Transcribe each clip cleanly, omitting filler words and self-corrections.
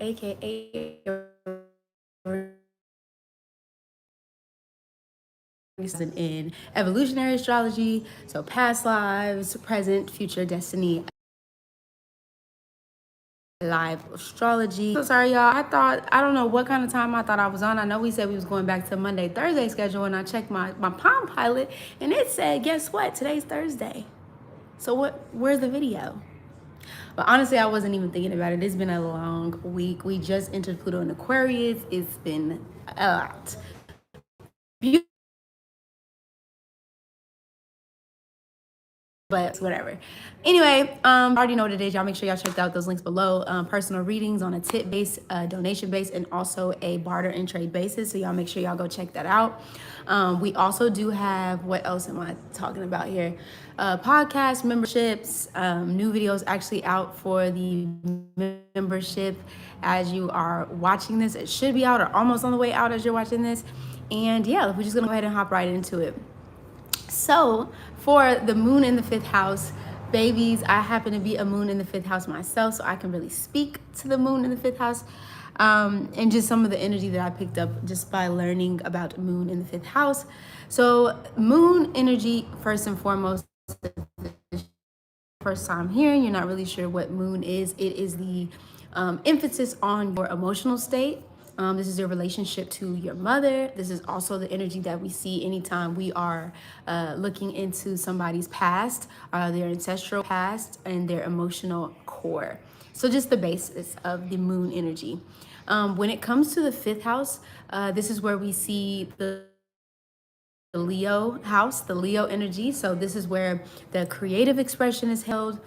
aka in evolutionary astrology, so past lives, present, future, destiny, live astrology. So sorry y'all, I don't know what kind of time I thought I was on. I know we said we was going back to Monday Thursday schedule, and I checked my Palm Pilot and it said, guess what, today's Thursday. So where's the video? But honestly, I wasn't even thinking about it. It's been a long week. We just entered Pluto in Aquarius. It's been a lot. But whatever. Anyway, I already know what it is. Y'all make sure y'all check out those links below. Personal readings on a tip base, donation base, and also a barter and trade basis. So y'all make sure y'all go check that out. We also do have, what else am I talking about here? Podcast memberships, new videos actually out for the membership as you are watching this. It should be out or almost on the way out as you're watching this. And yeah, we're just gonna go ahead and hop right into it. So for the moon in the fifth house, babies, I happen to be a moon in the fifth house myself, so I can really speak to the moon in the fifth house. And just some of the energy that I picked up just by learning about moon in the fifth house. So moon energy, first and foremost, first time hearing, you're not really sure what moon is. It is the emphasis on your emotional state. This is your relationship to your mother. This is also the energy that we see anytime we are looking into somebody's past, their ancestral past, and their emotional core. So just the basis of the moon energy. When it comes to the fifth house, this is where we see the Leo house, the Leo energy. So this is where the creative expression is held.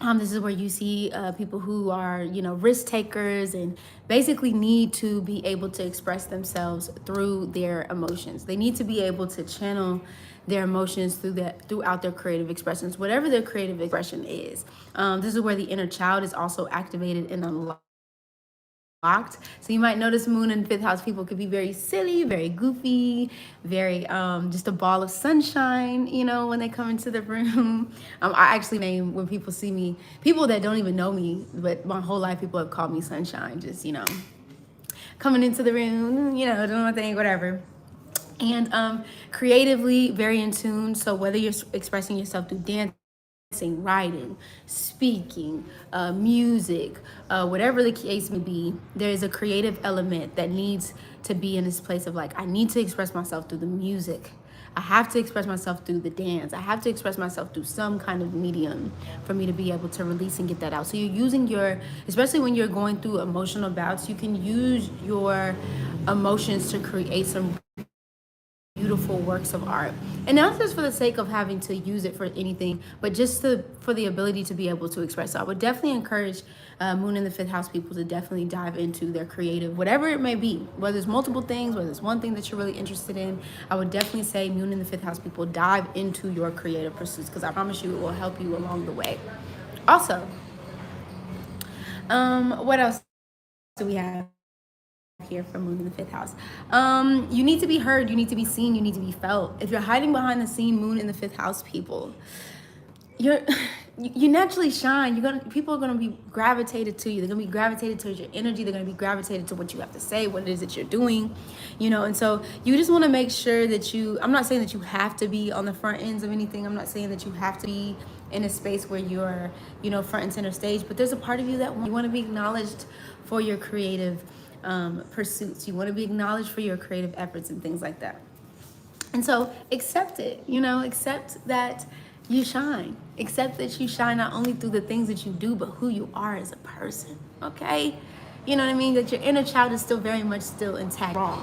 This is where you see people who are, risk takers and basically need to be able to express themselves through their emotions. They need to be able to channel their emotions throughout their creative expressions, whatever their creative expression is. This is where the inner child is also activated and unlocked. So you might notice moon and fifth house people could be very silly, very goofy, very just a ball of sunshine, when they come into the room. I actually name, when people see me, people that don't even know me, but my whole life people have called me sunshine, just, coming into the room, doing my thing, whatever. And creatively very in tune. So whether you're expressing yourself through dance, writing, speaking, music, whatever the case may be, there is a creative element that needs to be in this place of like, I need to express myself through the music. I have to express myself through the dance. I have to express myself through some kind of medium for me to be able to release and get that out. So you're using especially when you're going through emotional bouts, you can use your emotions to create some beautiful works of art, and not just for the sake of having to use it for anything, but just for the ability to be able to express. So I would definitely encourage moon in the fifth house people to definitely dive into their creative, whatever it may be, whether it's multiple things, whether it's one thing that you're really interested in. I would definitely say moon in the fifth house people, dive into your creative pursuits, because I promise you it will help you along the way. Also, what else do we have here from moon in the fifth house? You need to be heard, you need to be seen, you need to be felt. If you're hiding behind the scene, moon in the fifth house people, you naturally shine. People are gonna be gravitated to you. They're gonna be gravitated towards your energy. They're gonna be gravitated to what you have to say, what it is that you're doing, and so you just want to make sure that I'm not saying that you have to be on the front ends of anything. I'm not saying that you have to be in a space where you're front and center stage, but there's a part of you that you want to be acknowledged for your creative pursuits. You want to be acknowledged for your creative efforts and things like that. And so accept it, accept that you shine. Accept that you shine not only through the things that you do, but who you are as a person, okay? You know what I mean? That your inner child is still very much still intact, raw,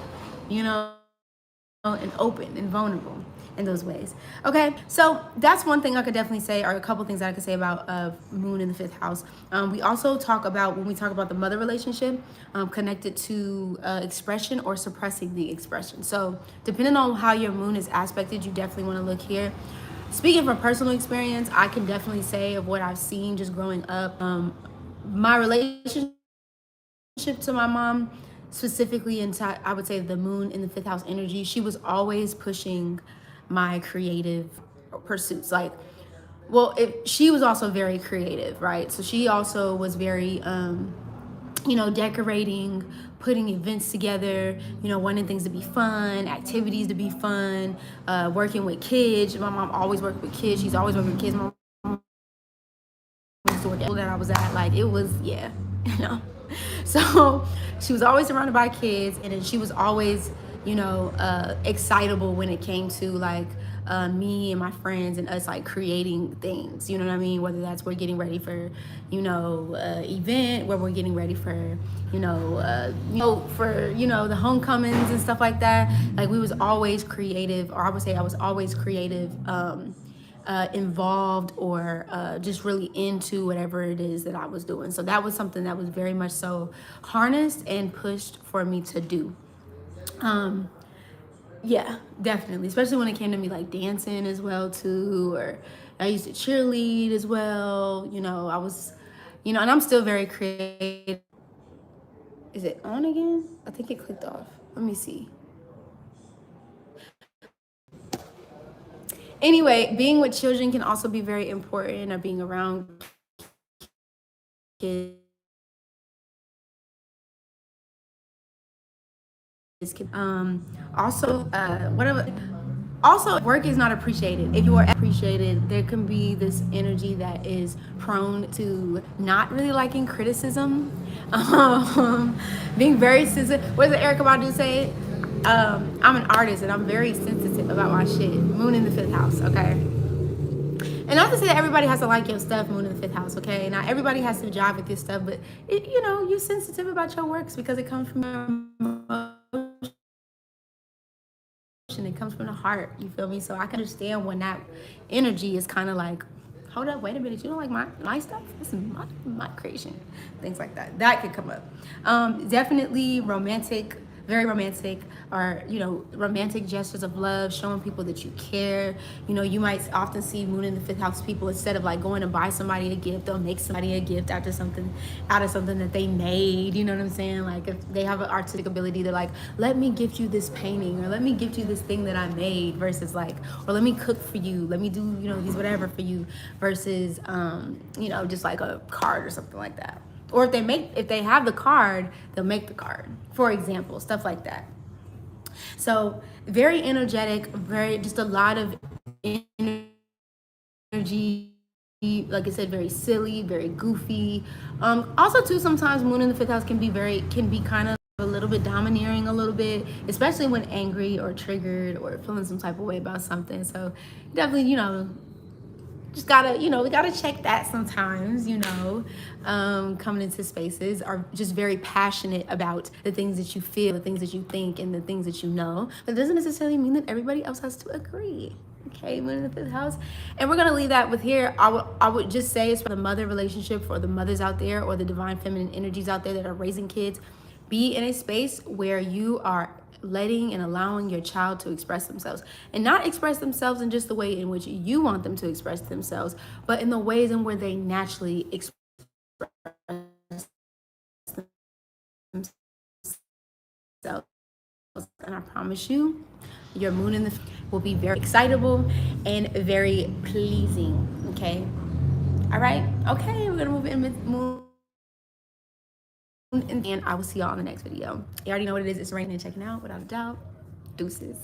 and open and vulnerable in those ways. Okay, so that's one thing I could definitely say, or a couple things that I could say about moon in the fifth house. We also talk about, when we talk about the mother relationship, connected to expression or suppressing the expression. So depending on how your moon is aspected, you definitely want to look here. Speaking from personal experience, I can definitely say of what I've seen just growing up, my relationship to my mom, specifically inside, I would say the moon in the fifth house energy, she was always pushing my creative pursuits. Like, well, she was also very creative, right? So she also was very decorating, putting events together, wanting things to be fun, activities to be fun, working with kids. My mom always worked with kids. She's always worked with kids. My mom that I was at, like, it was, yeah, you know. So she was always surrounded by kids, and then she was always, excitable when it came to like me and my friends and us like creating things. You know what I mean? Whether that's we're getting ready for, event, where we're getting ready for, the homecomings and stuff like that. Like we was always creative, or I would say I was always creative. Involved or just really into whatever it is that I was doing. So that was something that was very much so harnessed and pushed for me to do. Yeah, definitely. Especially when it came to me like dancing as well too, or I used to cheerlead as well. I was, and I'm still very creative. Is it on again? I think it clicked off. Let me see. Anyway, being with children can also be very important, or being around kids. Also, whatever. Also, work is not appreciated. If you are appreciated, there can be this energy that is prone to not really liking criticism, being very sensitive. What does Erica Badu say? I'm an artist and I'm very sensitive about my shit. Moon in the fifth house, okay? And not to say that everybody has to like your stuff, Moon in the fifth house, okay? Not everybody has to jive with this stuff, but you're sensitive about your works because it comes from your and it comes from the heart. You feel me? So I can understand when that energy is kind of like, hold up, wait a minute, you don't like my stuff? This is my creation. Things like that could come up. Definitely romantic, very romantic, or romantic gestures of love, showing people that you care. You might often see Moon in the fifth house people, instead of like going to buy somebody a gift, they'll make somebody a gift out of something that they made. You know what I'm saying? Like if they have an artistic ability, they're like, let me gift you this painting, or let me gift you this thing that I made, versus like, or let me cook for you, let me do these whatever for you, versus just like a card or something like that. Or if they have the card, they'll make the card, for example, stuff like that. So very energetic, just a lot of energy. Like I said, very silly, very goofy. Also too, sometimes Moon in the fifth house can be kind of a little bit domineering, a little bit, especially when angry or triggered or feeling some type of way about something. So definitely, just gotta, we gotta check that sometimes, coming into spaces, are just very passionate about the things that you feel, the things that you think, and the things that you know. But it doesn't necessarily mean that everybody else has to agree. Okay, Moon in the fifth house. And we're gonna leave that with here. I would just say it's for the mother relationship, for the mothers out there, or the divine feminine energies out there that are raising kids. Be in a space where you are letting and allowing your child to express themselves, and not express themselves in just the way in which you want them to express themselves, but in the ways in where they naturally express themselves. And I promise you, your moon in the will be very excitable and very pleasing. Okay. All right. Okay. We're gonna move in with moon. And I will see y'all on the next video. You already know what it is. It's raining and checking out, without a doubt. Deuces.